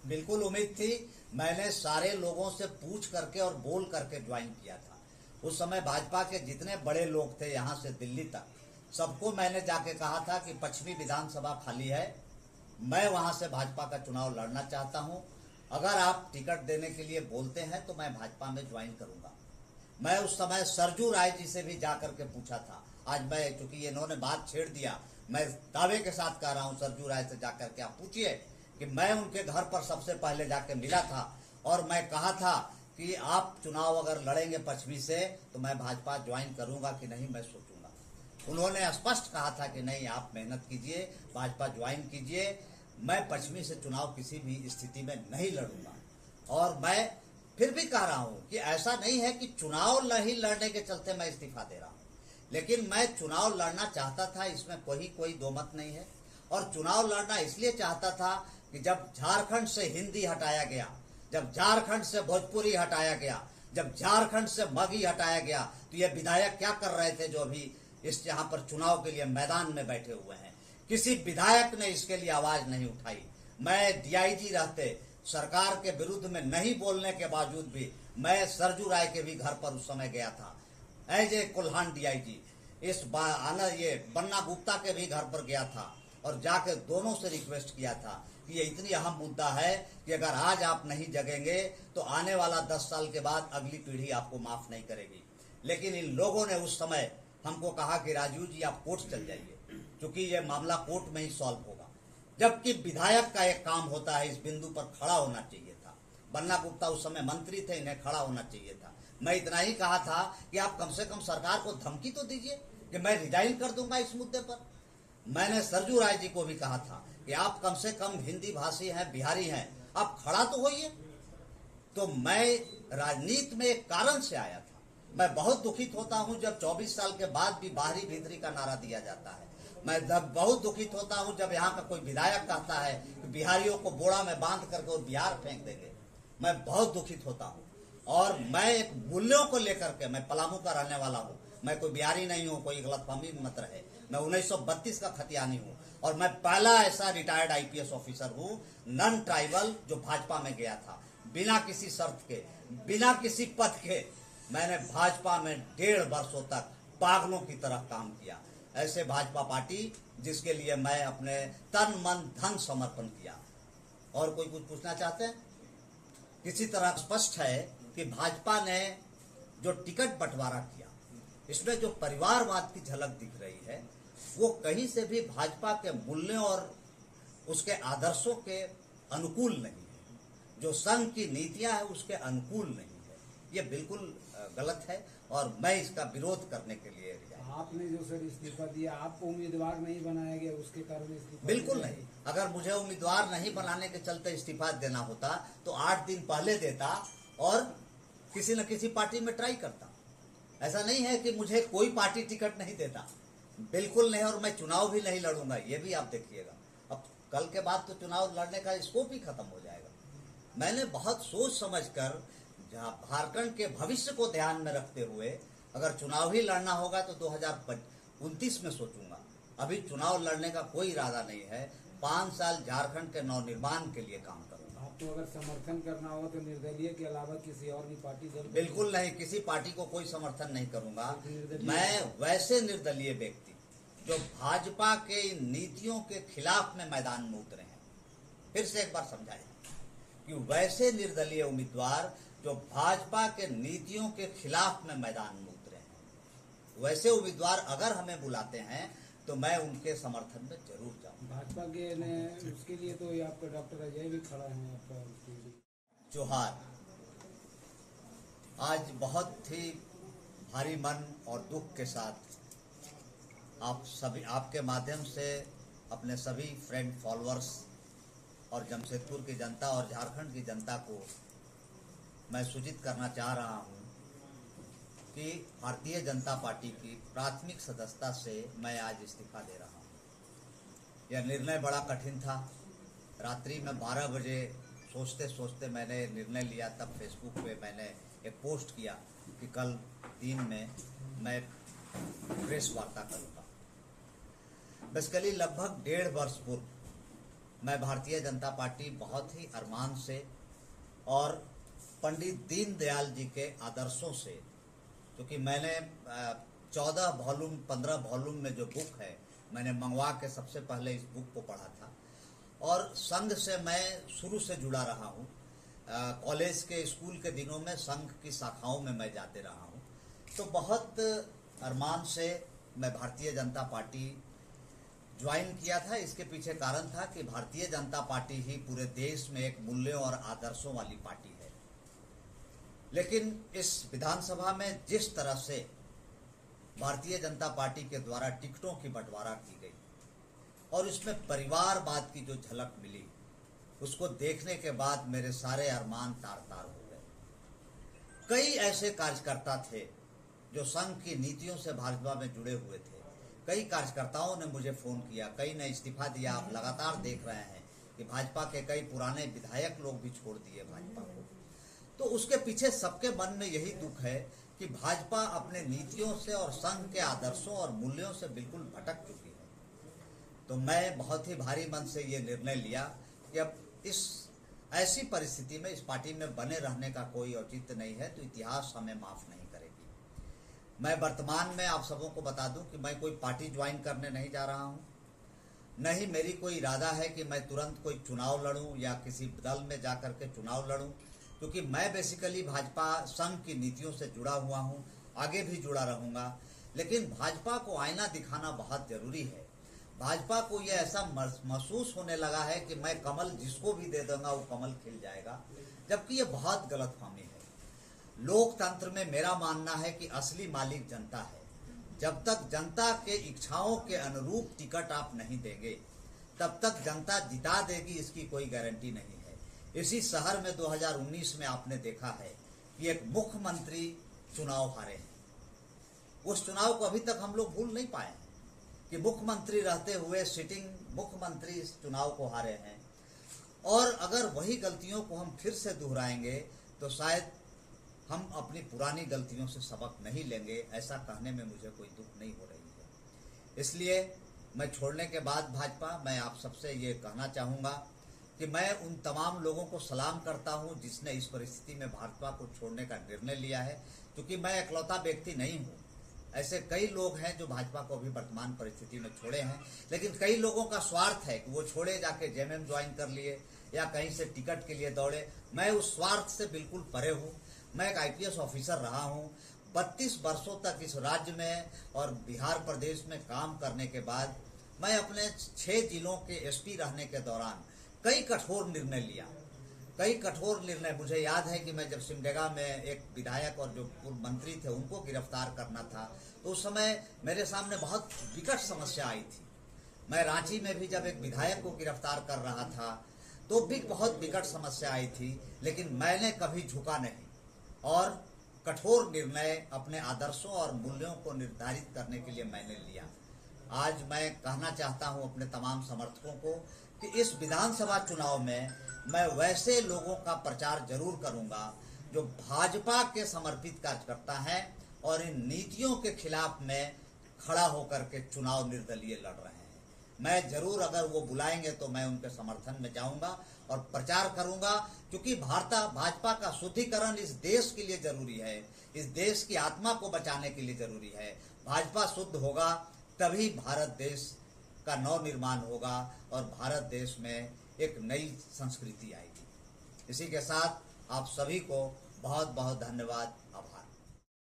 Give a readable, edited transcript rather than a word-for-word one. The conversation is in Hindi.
बिल्कुल उम्मीद थी। मैंने सारे लोगों से पूछ करके और बोल करके ज्वाइन किया था। उस समय भाजपा के जितने बड़े लोग थे यहाँ से दिल्ली तक, सबको मैंने जाके कहा था कि पश्चिमी विधानसभा खाली है, मैं वहां से भाजपा का चुनाव लड़ना चाहता हूं। अगर आप टिकट देने के लिए बोलते हैं तो मैं भाजपा में ज्वाइन करूंगा। मैं उस समय सरजू राय जी से भी जाकर के पूछा था। आज मैं, चूंकि इन्होंने बात छेड़ दिया, मैं दावे के साथ कह रहा हूं, सरजू राय से जाकर के आप पूछिए कि मैं उनके घर पर सबसे पहले जाके मिला था और मैं कहा था कि आप चुनाव अगर लड़ेंगे पश्चिमी से तो मैं भाजपा ज्वाइन करूंगा कि नहीं, मैं सोचूंगा। उन्होंने स्पष्ट कहा था कि नहीं, आप मेहनत कीजिए, भाजपा ज्वाइन कीजिए, मैं पश्चिमी से चुनाव किसी भी स्थिति में नहीं लड़ूंगा। और मैं फिर भी कह रहा हूं कि ऐसा नहीं है कि चुनाव नहीं लड़ने के चलते मैं इस्तीफा दे रहा हूं, लेकिन मैं चुनाव लड़ना चाहता था, इसमें कोई दो मत नहीं है। और चुनाव लड़ना इसलिए चाहता था कि जब झारखंड से हिंदी हटाया गया, जब झारखंड से भोजपुरी हटाया गया, जब झारखंड से मगही हटाया गया, तो ये विधायक क्या कर रहे थे जो अभी इस यहाँ पर चुनाव के लिए मैदान में बैठे हुए हैं? किसी विधायक ने इसके लिए आवाज नहीं उठाई। मैं डीआईजी रहते सरकार के विरुद्ध में नहीं बोलने के बावजूद भी मैं सरजू राय के भी घर पर उस समय गया था एज ए कोल्हान डीआईजी। ये बन्ना गुप्ता के भी घर पर गया था और जाकर दोनों से रिक्वेस्ट किया था कि ये इतनी अहम मुद्दा है कि अगर आज आप नहीं जगेंगे तो आने वाला 10 साल के बाद अगली पीढ़ी आपको माफ नहीं करेगी। लेकिन इन लोगों ने उस समय हमको कहा कि राजीव जी आप कोर्ट चल जाइए, क्योंकि ये मामला कोर्ट में ही सॉल्व होगा। जबकि विधायक का एक काम होता है, इस बिंदु पर खड़ा होना चाहिए था। बन्ना गुप्ता उस समय मंत्री थे, इन्हें खड़ा होना चाहिए था। मैं इतना ही कहा था कि आप कम से कम सरकार को धमकी तो दीजिए कि मैं रिजाइन कर दूंगा इस मुद्दे पर। मैंने सरजू राय जी को भी कहा था कि आप कम से कम हिंदी भाषी हैं, बिहारी हैं, आप खड़ा तो होइए। तो मैं राजनीति में एक कारण से आया था। मैं बहुत दुखित होता हूं जब 24 साल के बाद भी बाहरी भीतरी का नारा दिया जाता है। मैं बहुत दुखित होता हूं जब यहाँ का कोई विधायक कहता है कि बिहारियों को बोरा में बांध करके और बिहार फेंक देंगे। मैं बहुत दुखित होता हूं। और मैं एक मूल्यों को लेकर के, मैं पलामू का रहने वाला हूं, मैं कोई बिहारी नहीं हूं, कोई गलतफहमी मत रहे। मैं 1932 का खतियानी हूं और मैं पहला ऐसा रिटायर्ड आईपीएस ऑफिसर हूं नॉन ट्राइबल जो भाजपा में गया था, बिना किसी शर्त के, बिना किसी पद के। मैंने भाजपा में 1.5 वर्षों तक पागलों की तरह काम किया। ऐसे भाजपा पार्टी जिसके लिए मैं अपने तन मन धन समर्पण किया। और कोई कुछ पूछना चाहते हैं? किसी तरह स्पष्ट है कि भाजपा ने जो टिकट बंटवारा किया, इसमें जो परिवारवाद की झलक दिख रही है, वो कहीं से भी भाजपा के मूल्यों और उसके आदर्शों के अनुकूल नहीं है। जो संघ की नीतियां है उसके अनुकूल नहीं है। ये बिल्कुल गलत है और मैं इसका विरोध करने के लिए आपने जो सर इस्तीफा दिया, आपको उम्मीदवार नहीं बनाया गया, उसके कारण इस्तीफा? बिल्कुल नहीं। अगर मुझे उम्मीदवार नहीं बनाने के चलते इस्तीफा देना होता तो 8 दिन पहले देता और किसी न किसी पार्टी में ट्राई करता। ऐसा नहीं है कि मुझे कोई पार्टी टिकट नहीं देता, बिल्कुल नहीं। और मैं चुनाव भी नहीं लड़ूंगा, ये भी आप देखिएगा। अब कल के बाद तो चुनाव लड़ने का स्कोप ही खत्म हो जाएगा। मैंने बहुत सोच समझकर, झारखंड के भविष्य को ध्यान में रखते हुए, अगर चुनाव ही लड़ना होगा तो 2029 में सोचूंगा। अभी चुनाव लड़ने का कोई इरादा नहीं है। 5 साल झारखंड के नवनिर्माण के लिए काम करूंगा। आपको अगर समर्थन करना होगा तो निर्दलीय के अलावा किसी और भी पार्टी दल? बिल्कुल नहीं, किसी पार्टी को कोई समर्थन नहीं करूंगा। मैं वैसे निर्दलीय व्यक्ति जो भाजपा के नीतियों के खिलाफ में मैदान में उतरे हैं, फिर से एक बार समझाएं कि वैसे निर्दलीय उम्मीदवार जो भाजपा के नीतियों के खिलाफ में मैदान में उतरे हैं, वैसे उम्मीदवार अगर हमें बुलाते हैं तो मैं उनके समर्थन में जरूर जाऊंगा। भाजपा के ने उसके लिए तो आपका डॉक्टर अजय भी खड़ा है आपका उसके लिए। जोहार। आज बहुत ही भारी मन और दुख के साथ आप सभी, आपके माध्यम से अपने सभी फ्रेंड फॉलोअर्स और जमशेदपुर की जनता और झारखंड की जनता को मैं सूचित करना चाह रहा हूं कि भारतीय जनता पार्टी की प्राथमिक सदस्यता से मैं आज इस्तीफा दे रहा हूं। यह निर्णय बड़ा कठिन था। रात्रि में 12 बजे सोचते सोचते मैंने निर्णय लिया। तब फेसबुक पे मैंने एक पोस्ट किया कि कल 3 में मैं प्रेस वार्ता करूँगा। बेसिकली लगभग 1.5 वर्ष पूर्व मैं भारतीय जनता पार्टी बहुत ही अरमान से और पंडित दीनदयाल जी के आदर्शों से, क्योंकि मैंने 14 वॉल्यूम 15 वॉल्यूम में जो बुक है मैंने मंगवा के सबसे पहले इस बुक को पढ़ा था, और संघ से मैं शुरू से जुड़ा रहा हूँ। कॉलेज के स्कूल के दिनों में संघ की शाखाओं में मैं जाते रहा हूँ, तो बहुत अरमान से मैं भारतीय जनता पार्टी ज्वाइन किया था। इसके पीछे कारण था कि भारतीय जनता पार्टी ही पूरे देश में एक मूल्यों और आदर्शों वाली पार्टी है। लेकिन इस विधानसभा में जिस तरह से भारतीय जनता पार्टी के द्वारा टिकटों की बंटवारा की गई और इसमें परिवारवाद की जो झलक मिली, उसको देखने के बाद मेरे सारे अरमान तार तार हो गए। कई ऐसे कार्यकर्ता थे जो संघ की नीतियों से भाजपा में जुड़े हुए थे। कई कार्यकर्ताओं ने मुझे फोन किया, कई ने इस्तीफा दिया। आप लगातार देख रहे हैं कि भाजपा के कई पुराने विधायक लोग भी छोड़ दिए भाजपा को। तो उसके पीछे सबके मन में यही दुख है कि भाजपा अपने नीतियों से और संघ के आदर्शों और मूल्यों से बिल्कुल भटक चुकी है। तो मैं बहुत ही भारी मन से ये निर्णय लिया कि अब इस ऐसी परिस्थिति में इस पार्टी में बने रहने का कोई औचित्य नहीं है, तो इतिहास हमें माफ नहीं करेगी। मैं वर्तमान में आप सबों को बता दूं कि मैं कोई पार्टी ज्वाइन करने नहीं जा रहा हूं, न ही मेरी कोई इरादा है कि मैं तुरंत कोई चुनाव लड़ूं या किसी दल में जाकर के चुनाव लड़ूं, क्योंकि मैं बेसिकली भाजपा संघ की नीतियों से जुड़ा हुआ हूं, आगे भी जुड़ा रहूंगा। लेकिन भाजपा को आईना दिखाना बहुत जरूरी है। भाजपा को यह ऐसा महसूस होने लगा है कि मैं कमल जिसको भी दे दूंगा वो कमल खिल जाएगा, जबकि ये बहुत गलतफहमी है। लोकतंत्र में मेरा मानना है कि असली मालिक जनता है। जब तक जनता के इच्छाओं के अनुरूप टिकट आप नहीं देंगे, तब तक जनता जिता देगी, इसकी कोई गारंटी नहीं है। इसी शहर में 2019 में आपने देखा है कि एक मुख्यमंत्री चुनाव हारे हैं। उस चुनाव को अभी तक हम लोग भूल नहीं पाए हैं कि मुख्यमंत्री रहते हुए सिटिंग मुख्यमंत्री इस चुनाव को हारे हैं। और अगर वही गलतियों को हम फिर से दोहराएंगे तो शायद हम अपनी पुरानी गलतियों से सबक नहीं लेंगे। ऐसा कहने में मुझे कोई दुख नहीं हो रही है। इसलिए मैं छोड़ने के बाद भाजपा, मैं आप सबसे ये कहना चाहूँगा कि मैं उन तमाम लोगों को सलाम करता हूँ जिसने इस परिस्थिति में भाजपा को छोड़ने का निर्णय लिया है, क्योंकि मैं इकलौता व्यक्ति नहीं हूँ। ऐसे कई लोग हैं जो भाजपा को अभी वर्तमान परिस्थिति में छोड़े हैं, लेकिन कई लोगों का स्वार्थ है कि वो छोड़े जाके जेएमएम ज्वाइन कर लिए या कहीं से टिकट के लिए दौड़े। मैं उस स्वार्थ से बिल्कुल परे हूँ। मैं एक आईपीएस ऑफिसर रहा हूँ। 32 वर्षों तक इस राज्य में और बिहार प्रदेश में काम करने के बाद मैं अपने 6 जिलों के एसपी रहने के दौरान कई कठोर निर्णय लिया। कई कठोर निर्णय, मुझे याद है कि मैं जब सिमडेगा में एक विधायक और जो पूर्व मंत्री थे उनको गिरफ्तार करना था, तो उस समय मेरे सामने बहुत विकट समस्या आई थी। मैं रांची में भी जब एक विधायक को गिरफ्तार कर रहा था तो भी बहुत विकट समस्या आई थी, लेकिन मैंने कभी झुका नहीं और कठोर निर्णय अपने आदर्शों और मूल्यों को निर्धारित करने के लिए मैंने लिया। आज मैं कहना चाहता हूं अपने तमाम समर्थकों को कि इस विधानसभा चुनाव में मैं वैसे लोगों का प्रचार जरूर करूंगा जो भाजपा के समर्पित कार्यकर्ता हैं और इन नीतियों के खिलाफ में खड़ा होकर के चुनाव निर्दलीय लड़ रहे हैं। मैं जरूर, अगर वो बुलाएंगे तो मैं उनके समर्थन में जाऊंगा और प्रचार करूंगा, क्योंकि भाजपा का शुद्धिकरण इस देश के लिए जरूरी है, इस देश की आत्मा को बचाने के लिए जरूरी है। भाजपा शुद्ध होगा तभी भारत देश का नव निर्माण होगा और भारत देश में एक नई संस्कृति आएगी। इसी के साथ आप सभी को बहुत बहुत धन्यवाद, आभार।